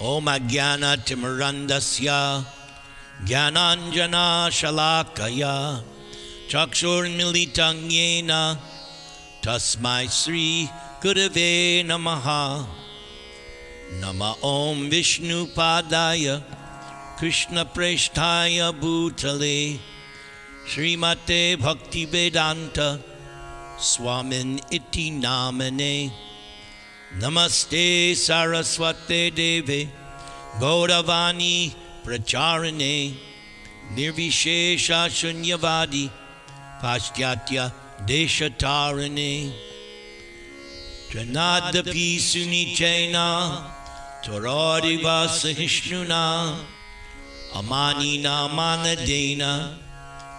Om Ajnana Timirandasya Jnananjana Shalakaya Chakshurmilitam Yena Tasmai Sri Gurave Namaha. Nama Om Vishnu Padaya Krishna Presthaya Bhutale Srimate Bhakti Vedanta Swamin Iti Namane. Namaste Saraswate Deve Gauravani Pracharane Nirvishesha Shunyavadi Paschatya Deshatarane Janadapi Sunichena Toradiva Sahishnuna Amanina Manadena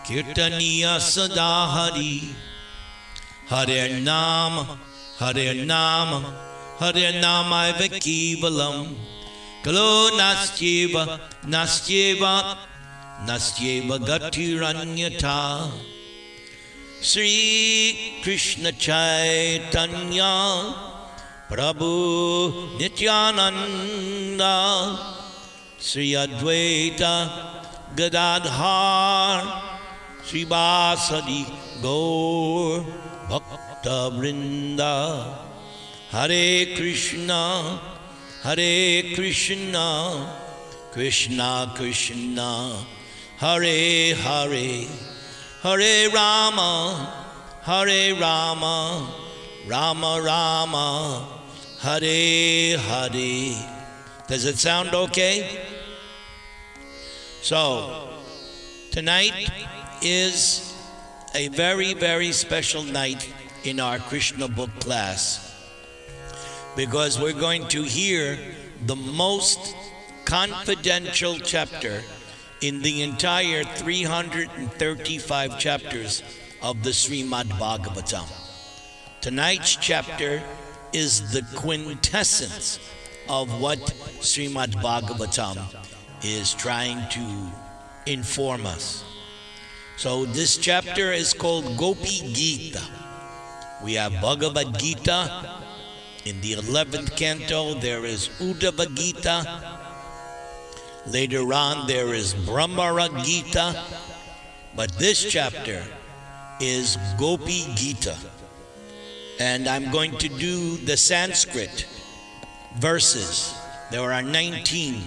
Kirtaniya Sadahari Hare Nama Hare Nama Hare Nama Vakivalam Kalo Nastyeva Nastyeva Nastyeva Gatiranyata Sri Krishna Chaitanya Prabhu Nityananda Sri Advaita Gadadhar Sri Vasadi Gaur Bhakta Vrinda. Hare Krishna Krishna Krishna Hare Hare Hare Rama Rama Rama Hare Hare. Does it sound okay? So, tonight is a very, very special night in our Krishna book class, because we're going to hear the most confidential chapter in the entire 335 chapters of the Srimad Bhagavatam. Tonight's chapter is the quintessence of what Srimad Bhagavatam is trying to inform us. So this chapter is called Gopi Gita. We have Bhagavad Gita. In the 11th canto, there is Uddhava Gita. Later on, there is Brahmara Gita. But this chapter is Gopi Gita. And I'm going to do the Sanskrit verses. There are 19.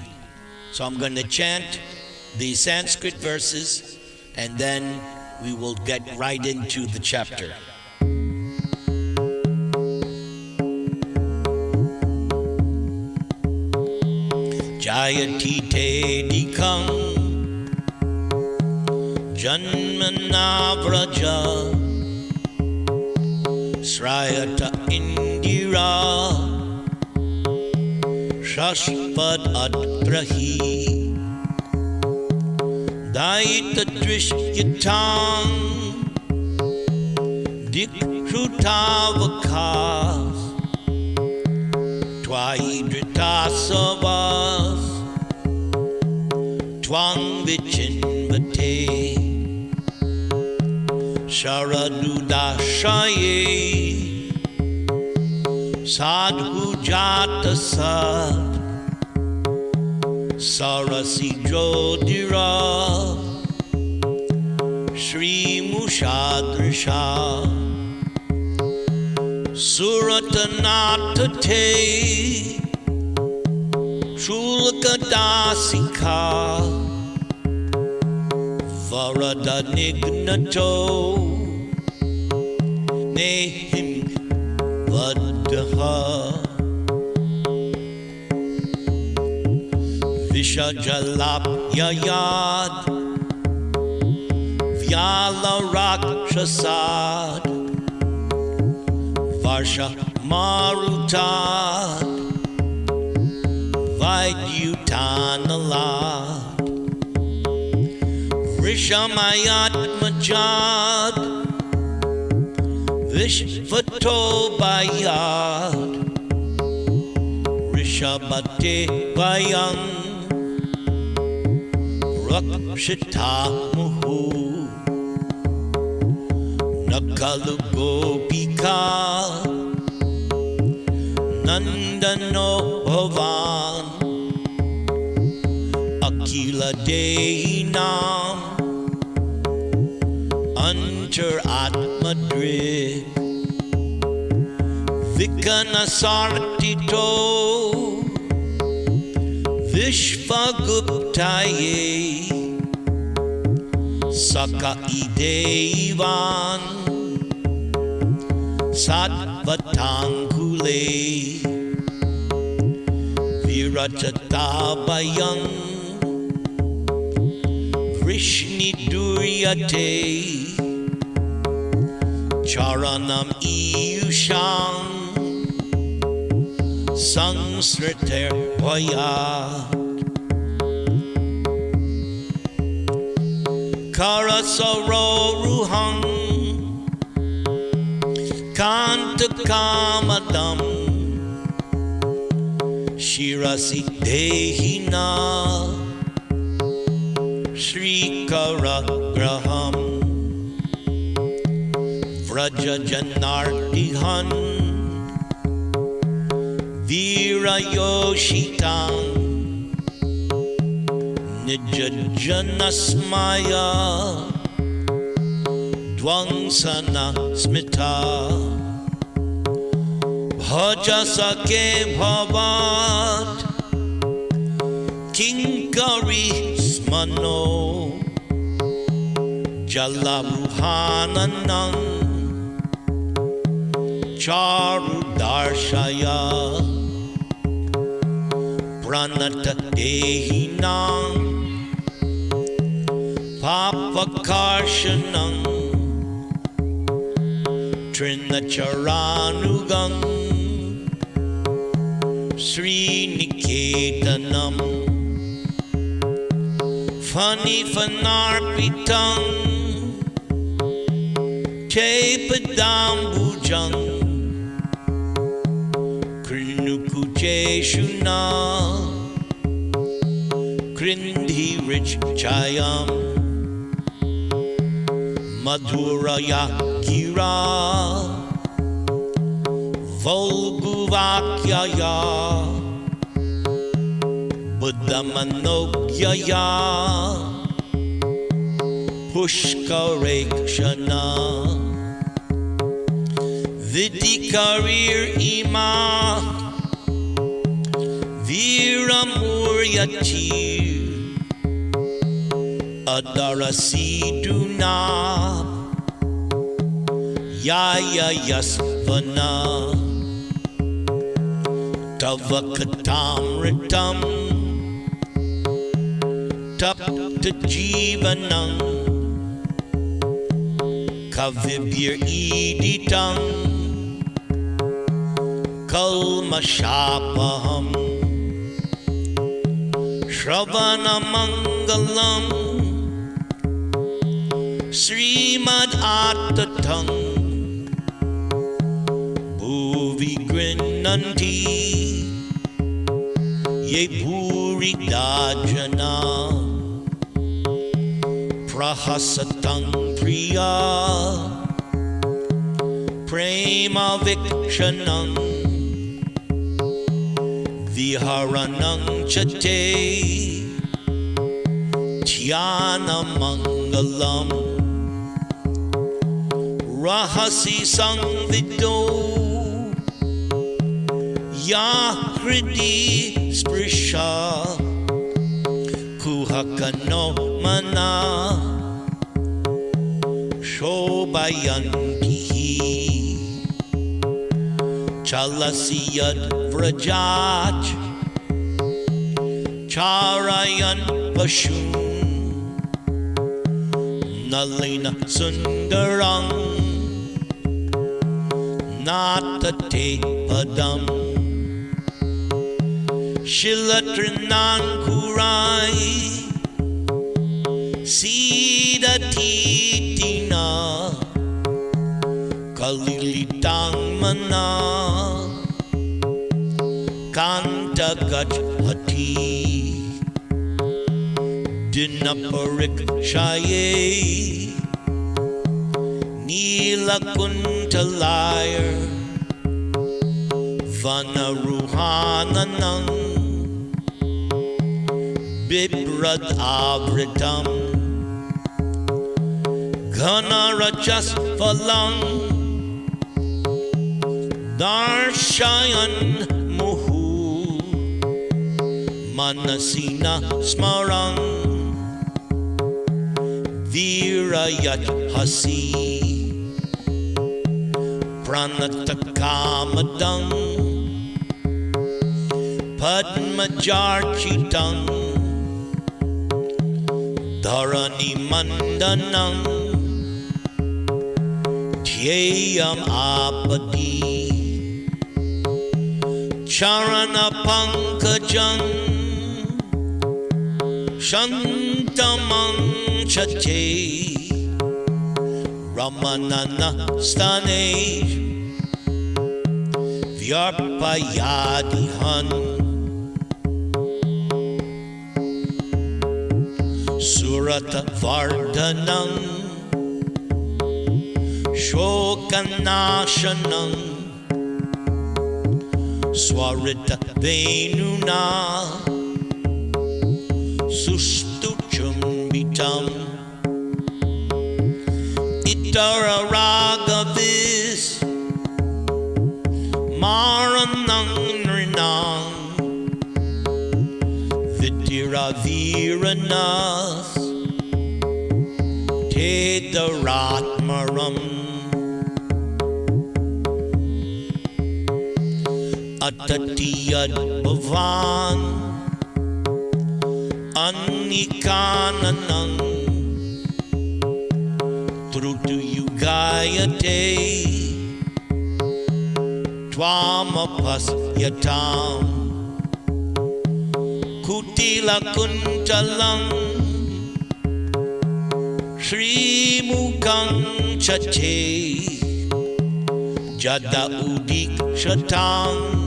So I'm going to chant the Sanskrit verses, and then we will get right into the chapter. Jayati te dikam janmana vraja srayata indira shashpad atrahi daita drishyatang dikrutavakas Twaidritasavas Twang vichinvate Sharadudashaye Sadhu jata sad Sarasi jodira Shri Mushadrisha Suratanatate Shulakadasika Varada Nignato Nehim Vadaha Vishajalap Yayad Vyala Rakshasad Varsha Marutad Vaidyutanalad Vrishamayat Majad Vishvatobayad Rishabate Bayam Rakshita Muhu Nakalu Gopika Nandano Bhavan Sila Dehinam Antar Atmadrik Vikanasartito Vishvaguptaye Saka Idevan Satvatangule Virachatabayang Vrishni Duryate Charanam Iyusham Sangsriter Vayat Karasaro Ruhang Kanta Kamadam Shirasi Dehina Sri Karagraham Vraja Janardihan Vira Yoshitang Nija Janasmaya Dwangsana Smita Bhaja Sake Bhavat Kinkari Smano Jalaruhananang Charu Darshaya Pranata Dehinang Papakarshanang Trinacharanugam Sri Niketanam Fani Fanarpitang Te Padambujang Krinukucheshuna Krindhi Rich Chayam Madhuraya Kira Volguvakyaya Buddhamanogyaya Pushkarekshana Vidikarir Ima Viramuryachir Adarasiduna Yaya Yasvana Tavakatamritam Tapta Jivanam Kavibhir Iditang Kalmashapaham Shravana Mangalam Srimad Atatang Bhuvi Grinanti Ye Bhuri Dajana Prahasatang Priya Prema Vikshanam Viharanang Chate Dhyana Mangalam Rahasi Sangvido Yahridi Sprisha Kuhakano Mana Shobayantihi Chalasiyad Vrajaj Charayan Pashun Nalina Sundarang Natate Padam Shilatrinan Kurai Sida Titina Kalilitang Mana Kanta Gajhati Dinaparik Shaye Nila Kuntalayar Vanaruhananang Bibra Virad Avritam Ghana Rajas Phalang Darshayan Muhu Manasina Smarang Virayat Hasi Pranatakamadang Padmajarchitang Dharani Mandanang Dhyayam Apadi Charana Pankajang Shantamang Chate Ramanana Stane Vyarpayadihan Surata Vardhanang Shokanashanang Swarita Venuna Sustuchumbitam Itara Ragavis Maranang Rinang Vidira Viranas Tedaratmaram Atatiyad Bhavan Anikananang Trutu Yugayate Twamapas Yatam Kutila Kuntalang Shri Mukang Chate Jada Udik Shatang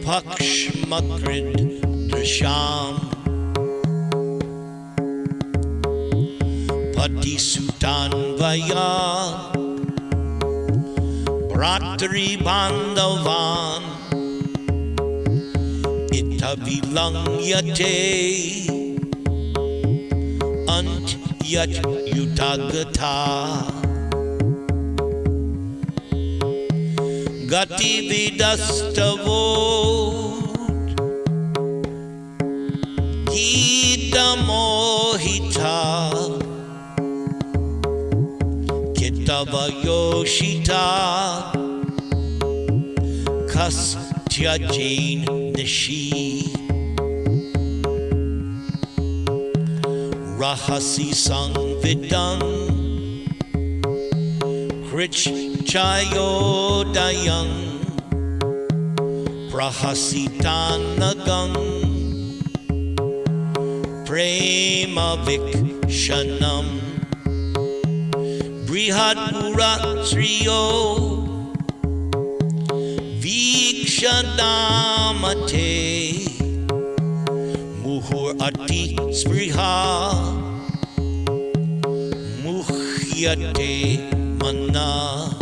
Pakshmakrid Drisham Patisutan Vaya Bratri Bandavan Itavilang Yate Ant Yat Yutagata Gati Vidastavot Gita Mohita Kitava Yoshita Kastya Jain Nishi Rahasi Sangvidang Krich Chayodayang Prahasitanagang Prema Vikshanam Brihadpura Sriyo Vikshadamate Muhur Ati Spriha Muhyate Mana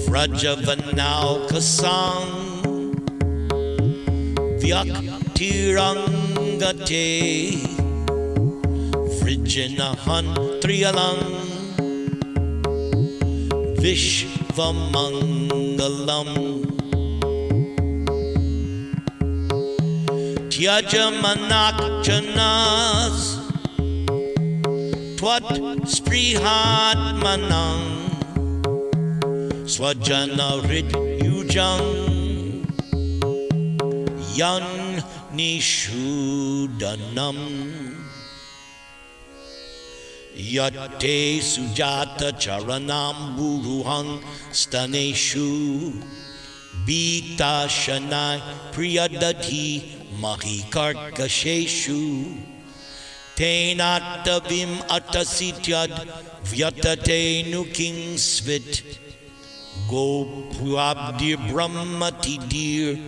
Vrajavanau Kasang Vyaktirangate Vrijanahan Trialang Vishvamangalam Tyajamanakchanas Twat Sprihat Manang Swajana Rid Yujang Yan Nishudanam Yate Sujata Charanam Buruhang Staneshu Bita Shanai Priyadati Mahikarkasheshu Tenatavim Atasityad Vyatate Nuking Svit Gopurabdir Brahmatidir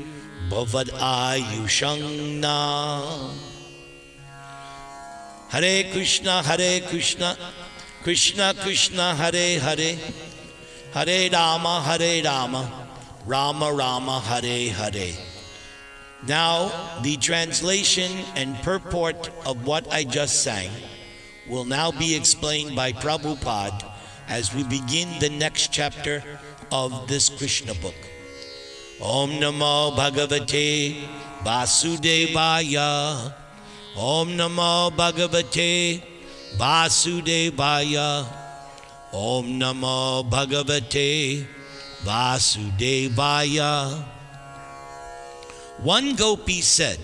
Bhavad Ayushangna Hare Krishna, Krishna Krishna, Hare Hare, Hare Rama, Rama Rama, Hare Hare. Now, the translation and purport of what I just sang will now be explained by Prabhupada as we begin the next chapter of this Krishna book. Om Namo Bhagavate Vasudevaya. Om Namo Bhagavate Vasudevaya. Om Namo Bhagavate Vasudevaya. One Gopi said,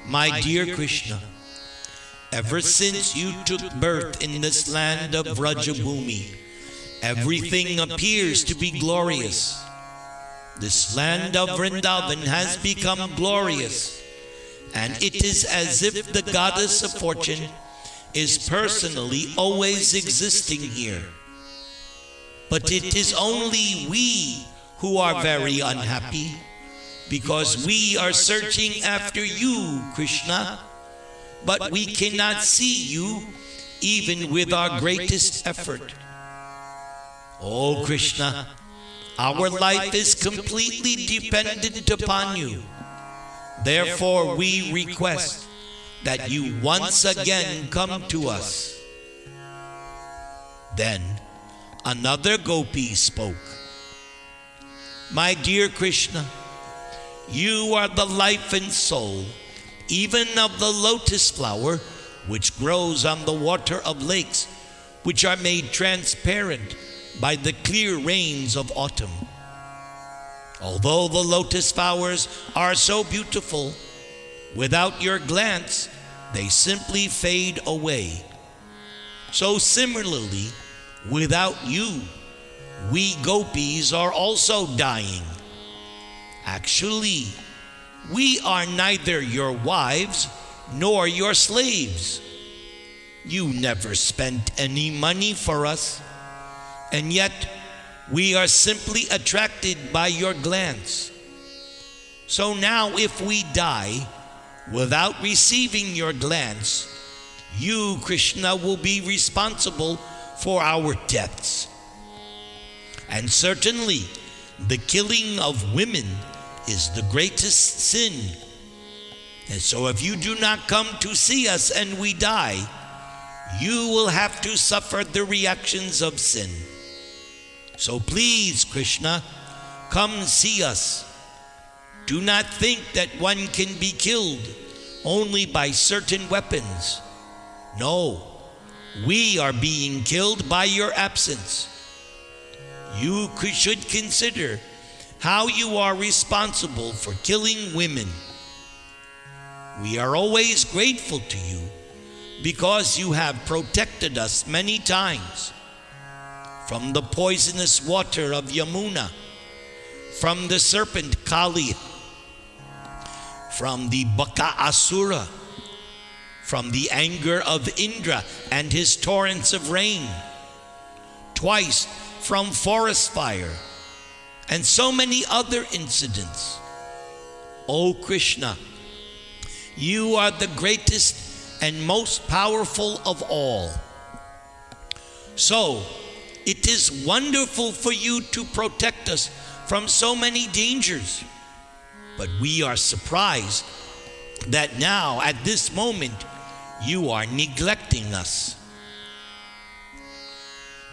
"My dear Krishna, ever since you took birth in this land of Vrajabhumi, everything appears to be glorious. This land of Vrindavan has become glorious, and it is as if the goddess of fortune is personally always existing here. But it is only we who are very unhappy, because we are searching after you, Krishna, but we cannot see you even with our greatest effort. Oh Krishna, our life is completely dependent upon you. Therefore we request that you once again come to us." Then another Gopi spoke. "My dear Krishna, you are the life and soul, even of the lotus flower, which grows on the water of lakes, which are made transparent by the clear rains of autumn. Although the lotus flowers are so beautiful, without your glance, they simply fade away. So similarly, without you, we gopis are also dying. Actually, we are neither your wives nor your slaves. You never spent any money for us, and yet we are simply attracted by your glance. So now if we die without receiving your glance, you, Krishna, will be responsible for our deaths. And certainly the killing of women is the greatest sin. And so if you do not come to see us and we die, you will have to suffer the reactions of sin. So please, Krishna, come see us. Do not think that one can be killed only by certain weapons. No, we are being killed by your absence. You should consider how you are responsible for killing women. We are always grateful to you because you have protected us many times from the poisonous water of Yamuna, from the serpent Kali, from the Baka Asura, from the anger of Indra and his torrents of rain, twice from forest fire, and so many other incidents. O Krishna, you are the greatest and most powerful of all. So, it is wonderful for you to protect us from so many dangers. But we are surprised that now, at this moment, you are neglecting us."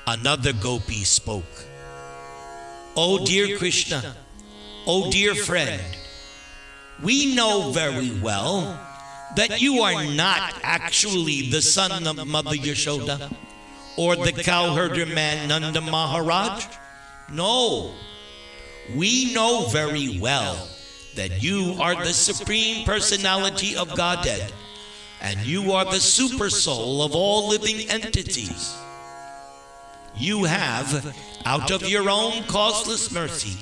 Another Gopi spoke. "O dear Krishna, O dear friend, we know very well that you are not actually the son of Mother Yashoda or the cowherder man Nanda Maharaj. No, we know very well that you are the Supreme Personality of Godhead, and you are the super soul of all living entities. You have, out of your own causeless mercy,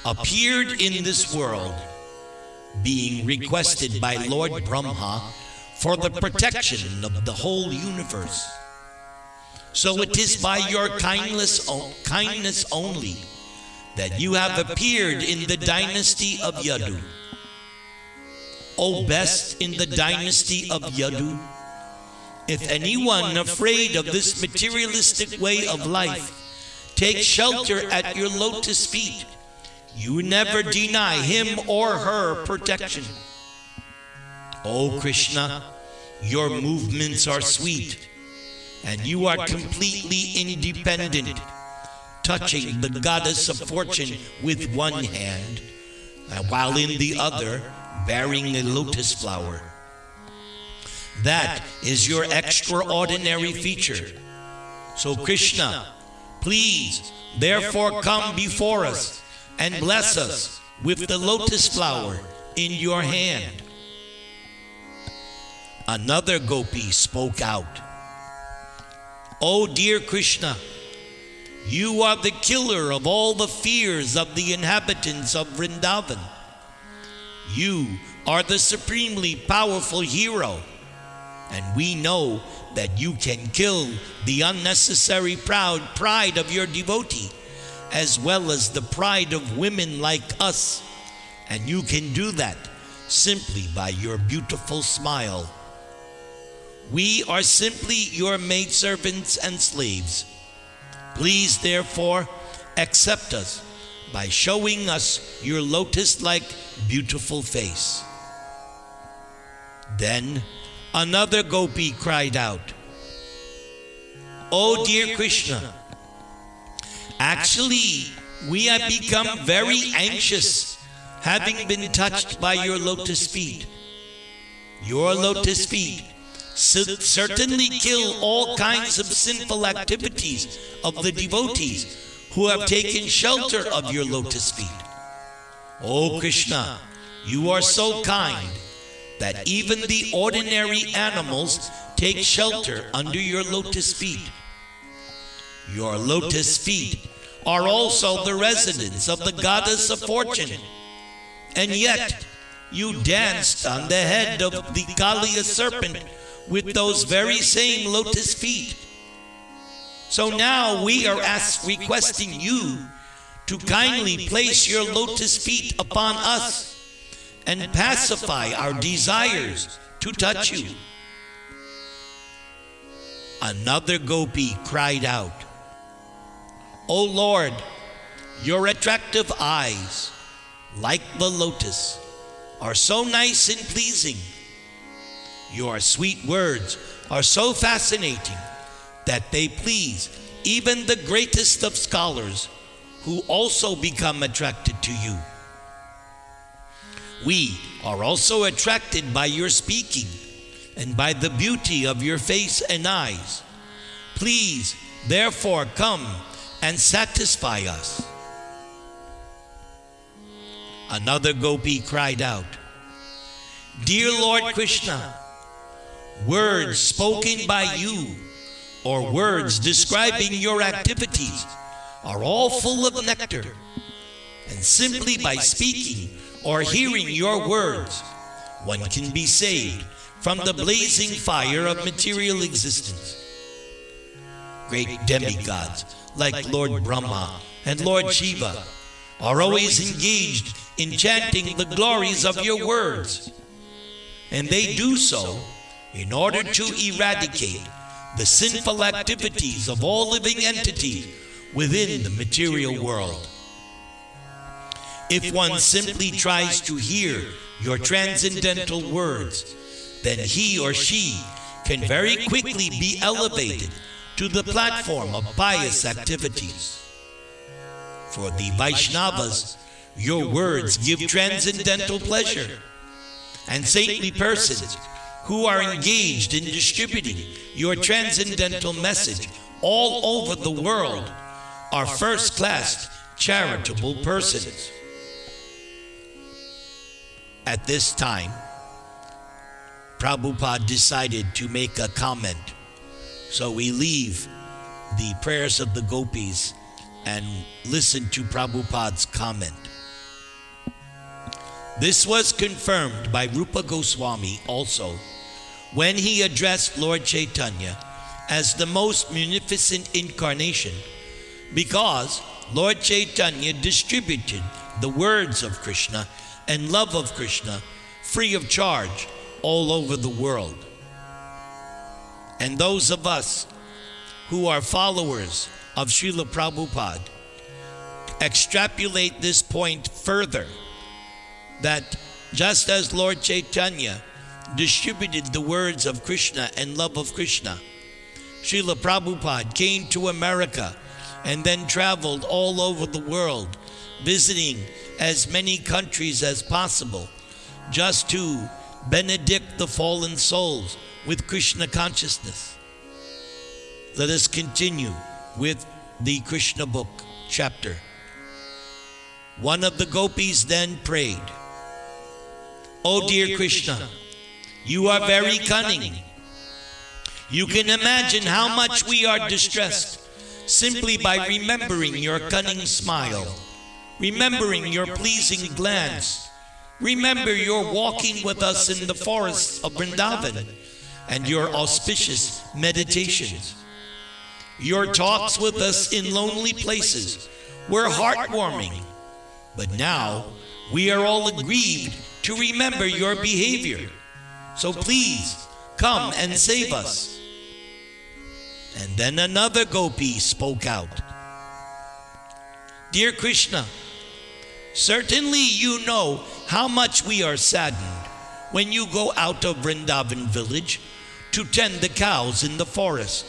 appeared in this world, being requested by Lord Brahma for the protection of the whole universe. So it is by your kindness only that you have appeared in the dynasty of Yadu. O best in the dynasty of Yadu, if anyone afraid of this materialistic way of life takes shelter at your lotus feet, You never deny him or her protection. O Krishna, your movements are sweet, and you are completely independent, touching the goddess of fortune with one hand, while in the other bearing a lotus flower. That is your extraordinary feature. So Krishna, please, therefore come before us and bless us with the lotus flower in your hand. Another gopi spoke out. O dear Krishna, you are the killer of all the fears of the inhabitants of Vrindavan. You are the supremely powerful hero, and we know that you can kill the unnecessary pride of your devotee, as well as the pride of women like us, and you can do that simply by your beautiful smile. We are simply your maidservants and slaves. Please, therefore, accept us by showing us your lotus-like beautiful face. Then another gopi cried out, O dear Krishna, actually we have become very anxious having been touched by your lotus feet. Your lotus feet certainly kill all kinds of sinful activities of the devotees who have taken shelter of your lotus feet. O Krishna, you are so kind that even the ordinary animals take shelter under your lotus feet. Your lotus feet are also the residence of the goddess of fortune, and yet you danced on the head of the Kaliya serpent with those very same lotus feet. So now we are requesting you to kindly place your lotus feet upon us and pacify our desires to touch you. Another gopi cried out, O Lord, your attractive eyes, like the lotus, are so nice and pleasing. Your sweet words are so fascinating that they please even the greatest of scholars, who also become attracted to you. We are also attracted by your speaking and by the beauty of your face and eyes. Please, therefore, come and satisfy us. Another gopi cried out, Dear Lord Krishna, words spoken by you, or words describing your activities, are all full of nectar, and simply by speaking or hearing your words, one can be saved from the blazing fire of material existence. Great demigods like Lord Brahma and Lord Shiva are always engaged in chanting the glories of your words, and they do so in order to eradicate the sinful activities of all living entities within the material world. If one simply tries to hear your transcendental words, then he or she can very quickly be elevated to the platform of pious activities. For the Vaishnavas, your words give transcendental pleasure, and saintly persons who are engaged in distributing your transcendental message all over the world are first-class charitable persons. At this time, Prabhupada decided to make a comment. So we leave the prayers of the gopis and listen to Prabhupada's comment. This was confirmed by Rupa Goswami also when he addressed Lord Chaitanya as the most munificent incarnation, because Lord Chaitanya distributed the words of Krishna and love of Krishna free of charge all over the world. And those of us who are followers of Srila Prabhupada extrapolate this point further, that just as Lord Chaitanya distributed the words of Krishna and love of Krishna, Srila Prabhupada came to America and then traveled all over the world, visiting as many countries as possible, just to benedict the fallen souls with Krishna consciousness. Let us continue with the Krishna book chapter. One of the gopis then prayed, "O dear Krishna, you are very cunning. You can imagine how much we are distressed simply by remembering your cunning smile, remembering your pleasing glance. Remember your walking with us in the forests of Vrindavan and your auspicious meditations. Your talks with us in lonely places were heartwarming, but now we are all aggrieved to remember your behavior. So please come and save us." And then another gopi spoke out, "Dear Krishna, certainly you know how much we are saddened when you go out of Vrindavan village to tend the cows in the forest.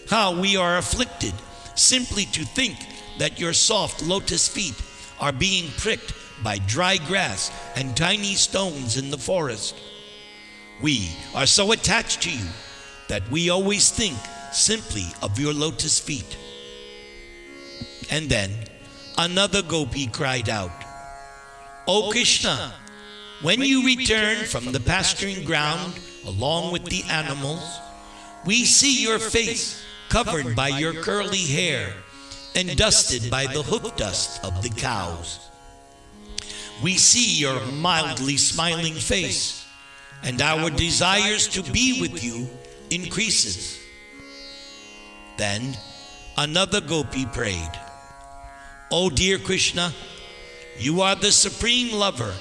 How we are afflicted simply to think that your soft lotus feet are being pricked by dry grass and tiny stones in the forest. We are so attached to you that we always think simply of your lotus feet." And then another gopi cried out, "O Krishna, when you return from the pasturing ground along with the animals, we see your face covered by your curly hair and dusted by the hoof dust of the cows. We see your mildly smiling face, and our desires to be with you increases." Then another gopi prayed, "O dear Krishna, you are the supreme lover,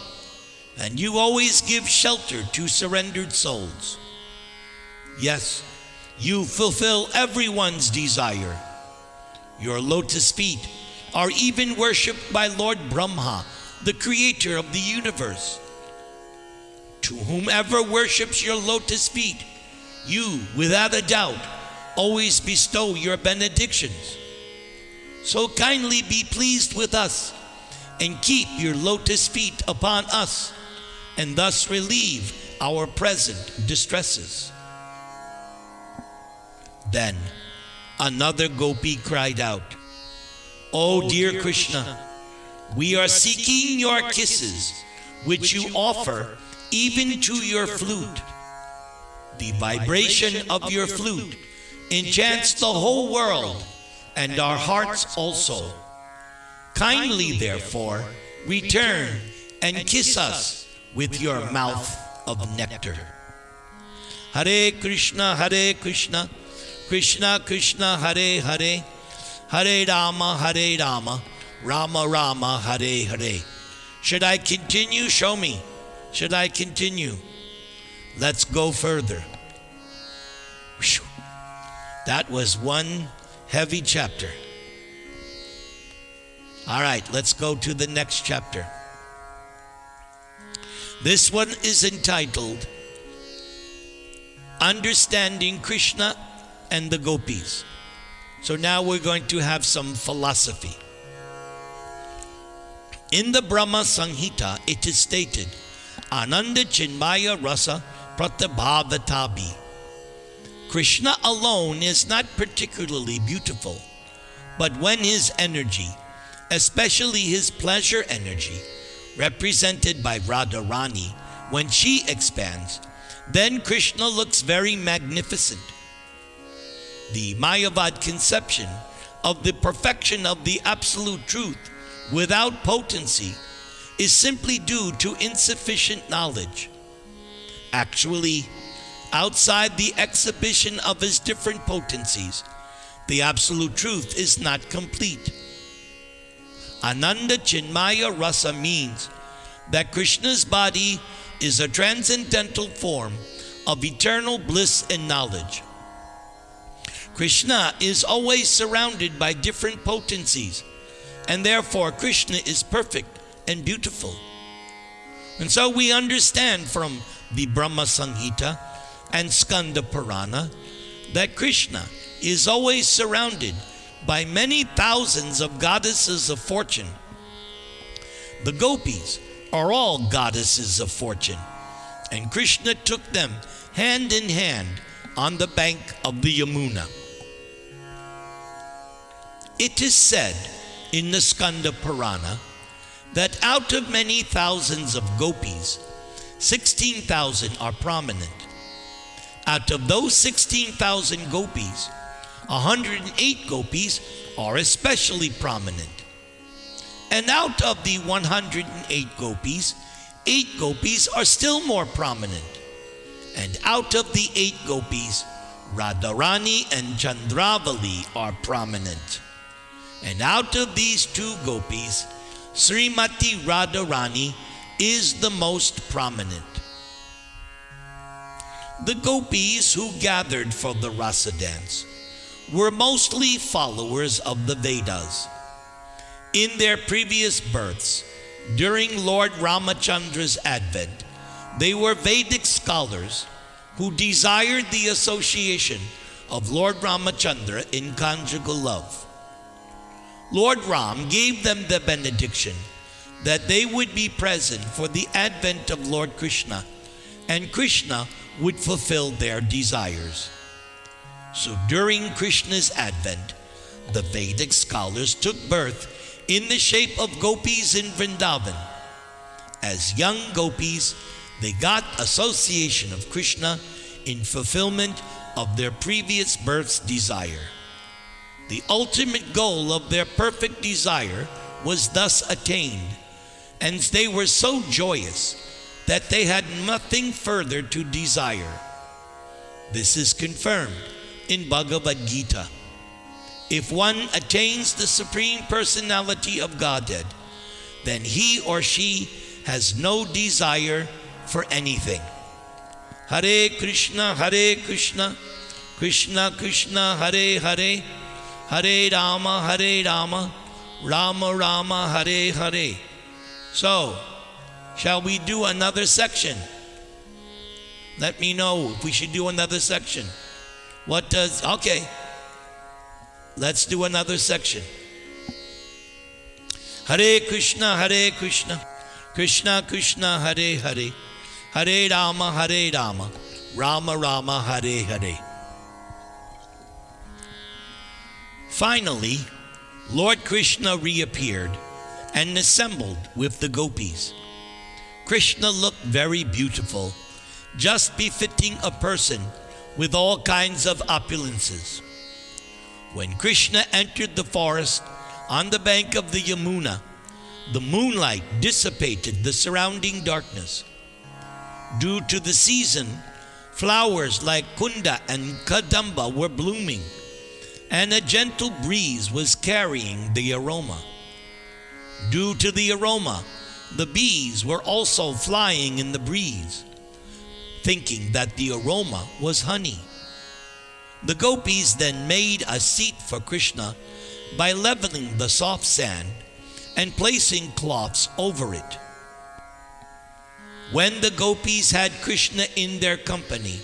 and you always give shelter to surrendered souls. Yes, you fulfill everyone's desire. Your lotus feet are even worshipped by Lord Brahma, the creator of the universe. To whomever worships your lotus feet, you, without a doubt, always bestow your benedictions. So kindly be pleased with us and keep your lotus feet upon us, and thus relieve our present distresses." Then another gopi cried out, "O dear Krishna, we are seeking your kisses, which you offer even to your flute. The vibration of your flute enchants the whole world and our hearts also. Kindly, therefore, return and kiss us with your mouth of nectar." Hare Krishna, Krishna Krishna, Hare Hare, Hare Rama, Rama Rama, Hare Hare. Should I continue? Show me. Should I continue? Let's go further. Whew. That was one heavy chapter. All right, let's go to the next chapter. This one is entitled Understanding Krishna and the Gopis. So now we're going to have some philosophy. In the Brahma Samhita, it is stated, Ananda Chinmaya Rasa Pratabhavatabi. Krishna alone is not particularly beautiful, but when his energy, especially his pleasure energy, represented by Radharani, when she expands, then Krishna looks very magnificent. The Mayavad conception of the perfection of the absolute truth without potency is simply due to insufficient knowledge. Actually, outside the exhibition of his different potencies, the absolute truth is not complete. Ananda Chinmaya Rasa means that Krishna's body is a transcendental form of eternal bliss and knowledge. Krishna is always surrounded by different potencies, and therefore Krishna is perfect and beautiful. And so we understand from the Brahma Samhita and Skanda Purana that Krishna is always surrounded by many thousands of goddesses of fortune. The gopis are all goddesses of fortune, and Krishna took them hand in hand on the bank of the Yamuna. It is said in the Skanda Purana that out of many thousands of gopis, 16,000 are prominent. Out of those 16,000 gopis, 108 gopis are especially prominent. And out of the 108 gopis, 8 gopis are still more prominent. And out of the 8 gopis, Radharani and Chandravali are prominent. And out of these 2 gopis, Srimati Radharani is the most prominent. The gopis who gathered for the rasa dance were mostly followers of the Vedas. In their previous births, during Lord Ramachandra's advent, they were Vedic scholars who desired the association of Lord Ramachandra in conjugal love. Lord Ram gave them the benediction that they would be present for the advent of Lord Krishna, and Krishna would fulfill their desires. So during Krishna's advent, the Vedic scholars took birth in the shape of gopis in Vrindavan. As young gopis, they got association of Krishna in fulfillment of their previous birth's desire. The ultimate goal of their perfect desire was thus attained, and they were so joyous that they had nothing further to desire. This is confirmed in Bhagavad Gita. If one attains the Supreme Personality of Godhead, then he or she has no desire for anything. Hare Krishna, Krishna Krishna, Hare Hare, Hare Rama, Rama Rama, Hare Hare. So, shall we do another section? Let me know if we should do another section. Okay. Let's do another section. Hare Krishna, Krishna Krishna, Hare Hare, Hare Rama, Rama Rama, Hare Hare. Finally, Lord Krishna reappeared and assembled with the gopis. Krishna looked very beautiful, just befitting a person with all kinds of opulences. When Krishna entered the forest on the bank of the Yamuna, the moonlight dissipated the surrounding darkness. Due to the season, flowers like kunda and kadamba were blooming, and a gentle breeze was carrying the aroma. Due to the aroma, the bees were also flying in the breeze, thinking that the aroma was honey. The gopis then made a seat for Krishna by leveling the soft sand and placing cloths over it. When the gopis had Krishna in their company,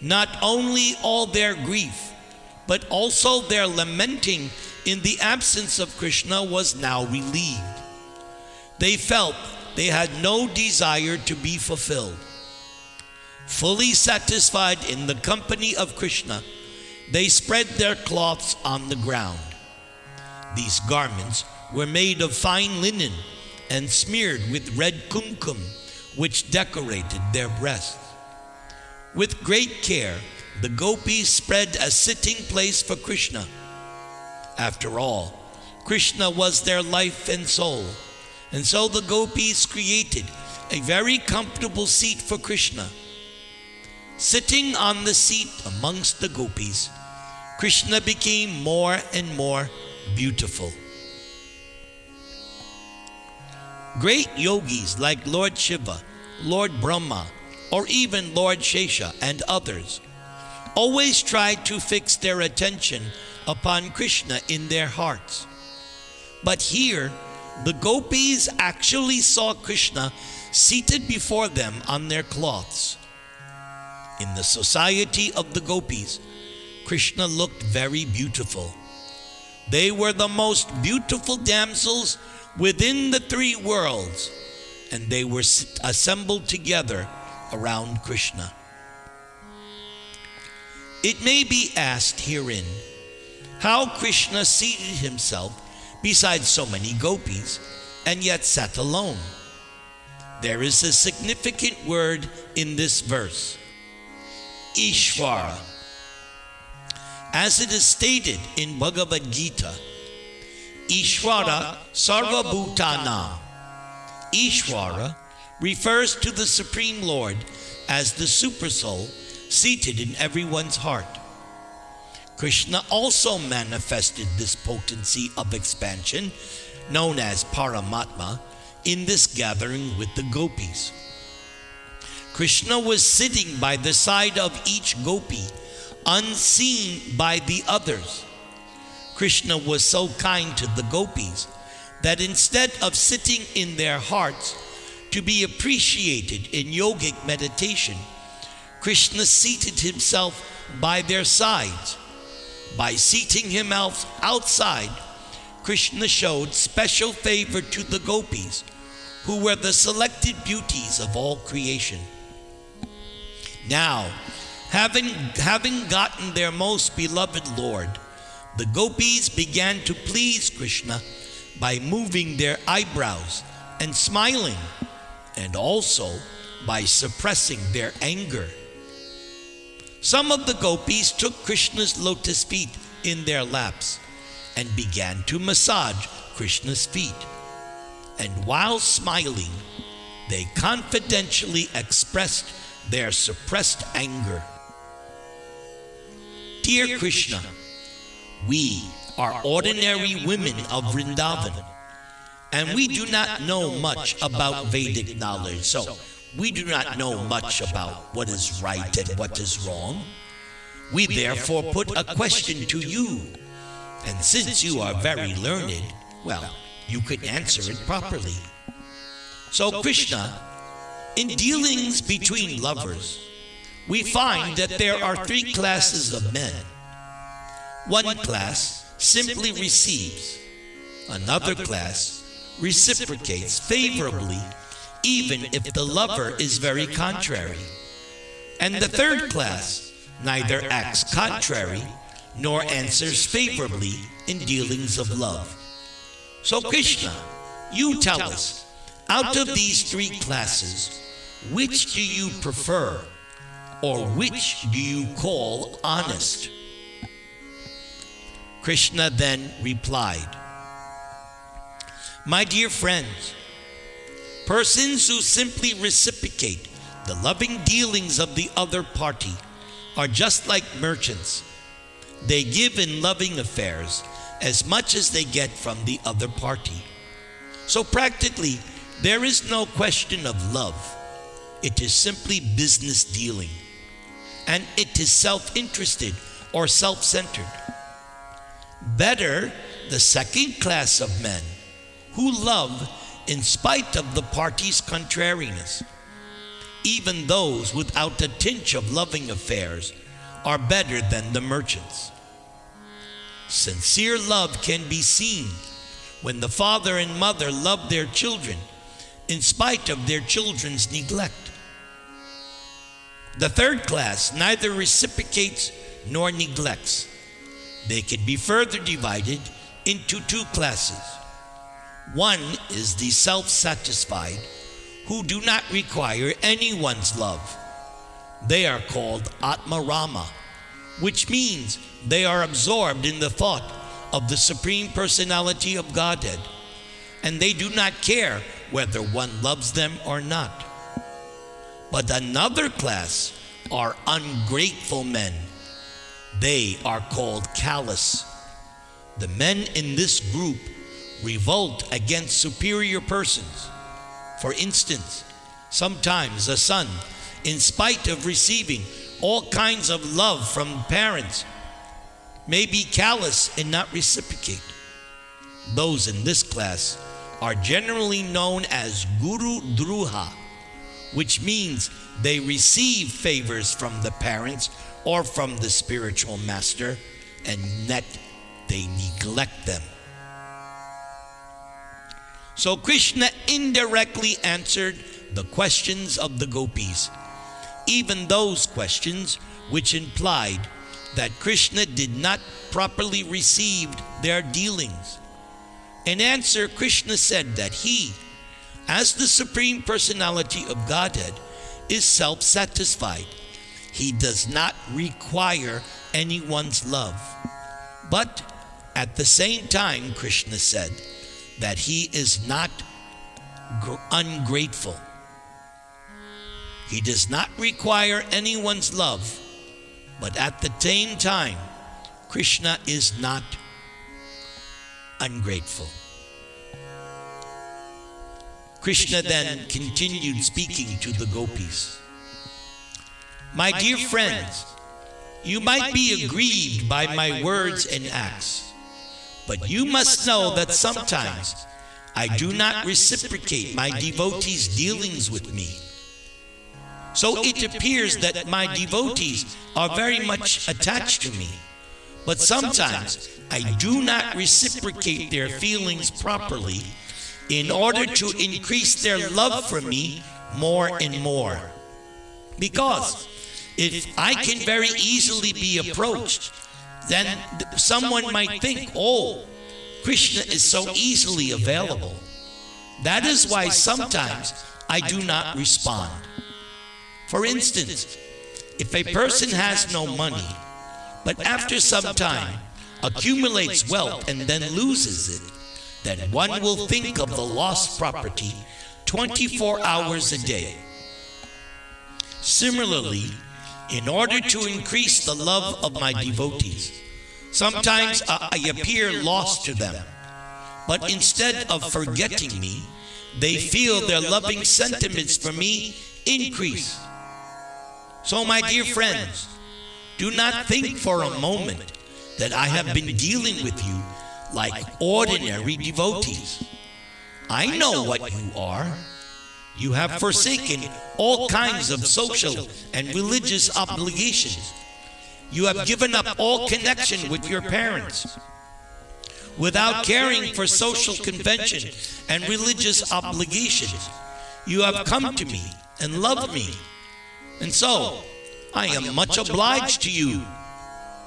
not only all their grief, but also their lamenting in the absence of Krishna was now relieved. They felt they had no desire to be fulfilled. Fully satisfied in the company of Krishna, they spread their cloths on the ground. These garments were made of fine linen and smeared with red kumkum, which decorated their breasts. With great care, the gopis spread a sitting place for Krishna. After all, Krishna was their life and soul, and so the gopis created a very comfortable seat for Krishna. Sitting on the seat amongst the gopis, Krishna became more and more beautiful. Great yogis like Lord Shiva, Lord Brahma, or even Lord Shesha and others always tried to fix their attention upon Krishna in their hearts. But here, the gopis actually saw Krishna seated before them on their cloths. In the society of the gopis, Krishna looked very beautiful. They were the most beautiful damsels within the three worlds, and they were assembled together around Krishna. It may be asked herein how Krishna seated himself beside so many gopis and yet sat alone. There is a significant word in this verse, Ishvara. As it is stated in Bhagavad Gita, Ishvara Sarva Bhutanam. Ishvara refers to the Supreme Lord as the Supersoul seated in everyone's heart. Krishna also manifested this potency of expansion, known as Paramatma, in this gathering with the gopis. Krishna was sitting by the side of each gopi, unseen by the others. Krishna was so kind to the gopis that instead of sitting in their hearts to be appreciated in yogic meditation, Krishna seated himself by their sides. By seating himself outside, Krishna showed special favor to the gopis, who were the selected beauties of all creation. Now, having gotten their most beloved Lord, the gopis began to please Krishna by moving their eyebrows and smiling, and also by suppressing their anger. Some of the gopis took Krishna's lotus feet in their laps and began to massage Krishna's feet. And while smiling, they confidentially expressed their suppressed anger. Dear Krishna, we are ordinary women of Vrindavan, and we do not know much about Vedic knowledge, so we do not know much about what is right and what is wrong. We therefore put a question to you, and since you are very learned, well, you could answer it properly. So Krishna, in dealings between lovers, we find that there are three classes of men. One class simply receives. Another class reciprocates favorably, even if the lover is very contrary. And the third class neither acts contrary nor answers favorably in dealings of love. So Krishna, you tell us, out of these three classes, which do you prefer, or which do you call honest? Krishna then replied, My dear friends, persons who simply reciprocate the loving dealings of the other party are just like merchants. They give in loving affairs as much as they get from the other party. So practically, there is no question of love. It is simply business dealing. And it is self-interested or self-centered. Better the second class of men who love in spite of the party's contrariness. Even those without a tinge of loving affairs are better than the merchants. Sincere love can be seen when the father and mother love their children in spite of their children's neglect. The third class neither reciprocates nor neglects. They can be further divided into two classes. One is the self-satisfied, who do not require anyone's love. They are called Atma Rama, which means they are absorbed in the thought of the Supreme Personality of Godhead, and they do not care whether one loves them or not. But another class are ungrateful men. They are called callous. The men in this group revolt against superior persons. For instance, sometimes a son, in spite of receiving all kinds of love from parents, may be callous and not reciprocate. those in this class, are generally known as Guru Druha, which means they receive favors from the parents or from the spiritual master, and yet they neglect them. So Krishna indirectly answered the questions of the gopis, even those questions which implied that Krishna did not properly receive their dealings. In answer, Krishna said that he, as the Supreme Personality of Godhead, is self-satisfied. He does not require anyone's love. But at the same time, Krishna said that he is not ungrateful. He does not require anyone's love, but at the same time, Krishna is not ungrateful. Krishna then continued speaking to the gopis. My dear friends, you might be aggrieved by my words and acts, but you must know that sometimes I do not reciprocate my devotees' dealings with me. So it appears that my devotees are very much attached to me, but sometimes I do not reciprocate their feelings properly in order to increase their love for me more and more. Because if I can very easily be approached, then someone might think, oh, Krishna is so easily available. That is why sometimes I do not respond. For instance, if a person has no money, but after some time accumulates wealth and then loses it, then one will think of the lost property 24 hours a day. Similarly, in order to increase the love of my devotees, sometimes I appear lost to them, but instead of forgetting me, they feel their loving sentiments for me increase. So my dear friends, do not think for a moment that I have been dealing with you like ordinary devotees. I know what you are. You have forsaken all kinds of social and religious obligations. You have given up all connection with your parents. Without caring for social convention and religious obligations, you have come to me and loved me. And so, I am much obliged to you.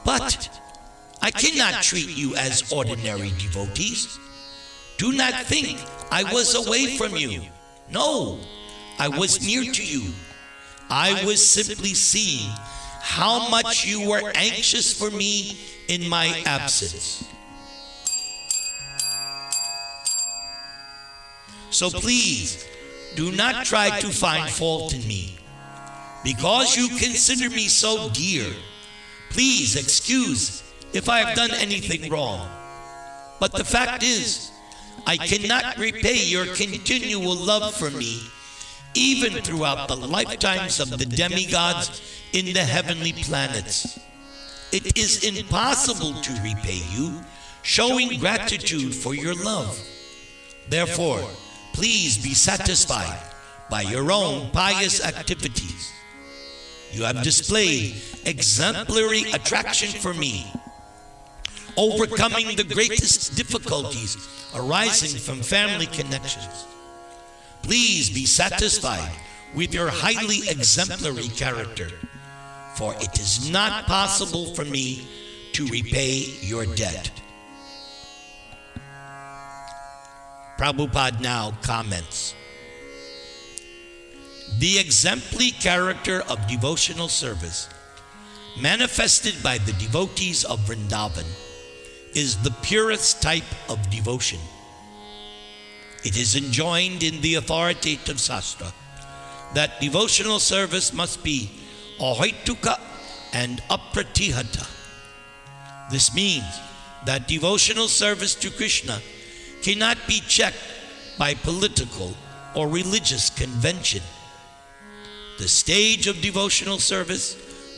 But I cannot treat you as ordinary devotees. Do not think I was away from you. No, I was near to you. I was simply seeing how much you were anxious for me in my absence. So please, do not try to find fault in me. Because you consider me so dear, please excuse if I have done anything wrong. But the fact is, I cannot repay your continual love for me, even throughout the lifetimes of the demigods in the heavenly planets. It is impossible to repay you, showing gratitude for your love. Therefore, please be satisfied by your own pious activities. You have displayed exemplary attraction for me, overcoming the greatest difficulties arising from family connections. Please be satisfied with your highly exemplary character, for it is not possible for me to repay your debt. Prabhupada now comments. The exemplary character of devotional service manifested by the devotees of Vrindavan is the purest type of devotion. It is enjoined in the authoritative Shastra that devotional service must be ahoituka and apratihata. This means that devotional service to Krishna cannot be checked by political or religious convention. The stage of devotional service,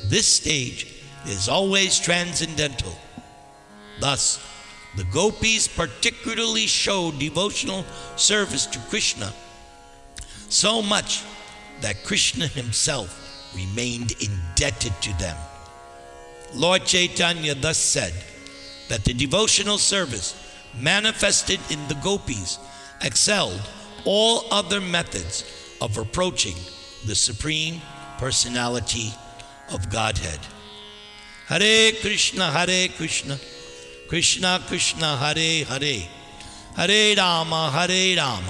this stage, is always transcendental. Thus, The Gopis particularly showed devotional service to Krishna so much that Krishna himself remained indebted to them. Lord Chaitanya thus said that the devotional service manifested in the Gopis excelled all other methods of approaching the Supreme Personality of Godhead. Hare Krishna, Krishna Krishna, Hare Hare, Hare Rama,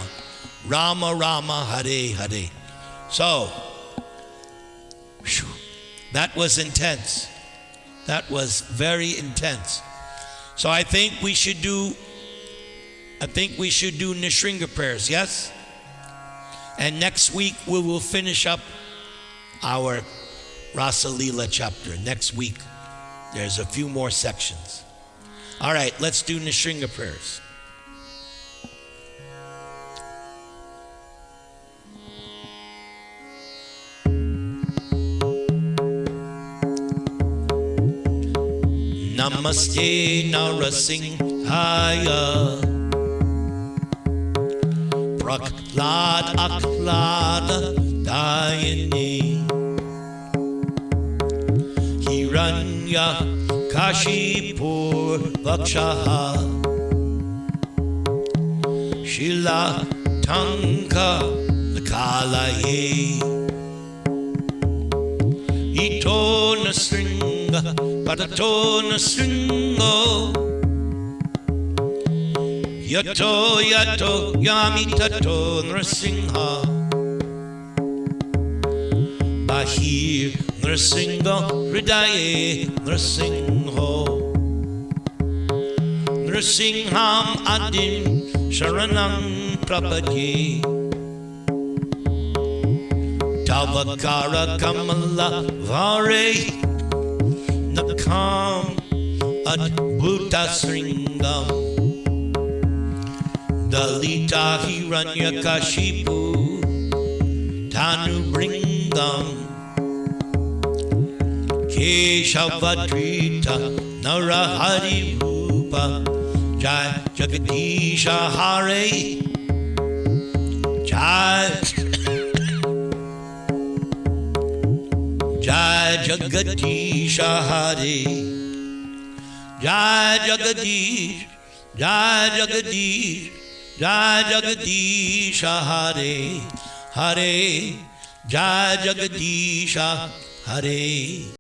Rama Rama, Hare Hare. So, that was intense. That was very intense. So I think we should do Nishringa Prayers, yes? And next week we will finish up our Rasa-lila chapter. Next week there's a few more sections. All right, let's do Nishringa Prayers. Namaste Narasimhaya, Prahlad Ahlada Dayani, Hiranya Kashipur Vakshaha, Shila Tanka Kalaye, Ito Nishringa Padato Nishringo, Yato Yato Yamitato Nrsimha, Bahir Nrsingo Hridaye Nrsimho, Nrsimham Adim Sharanam Prapadye, Tavakara Kamala Vare Nakam Adbhuta Sringam, Dalita Hiranyakashipu Tanu Bringam, Keshavadrita Narahari Rupa, Jai Jagadisha Hare, Jai Jagadisha Hare, Jai Jagadish, Jai Jagadish, Jai Jagadisha Hare, Hare, Jai Jagadisha Hare.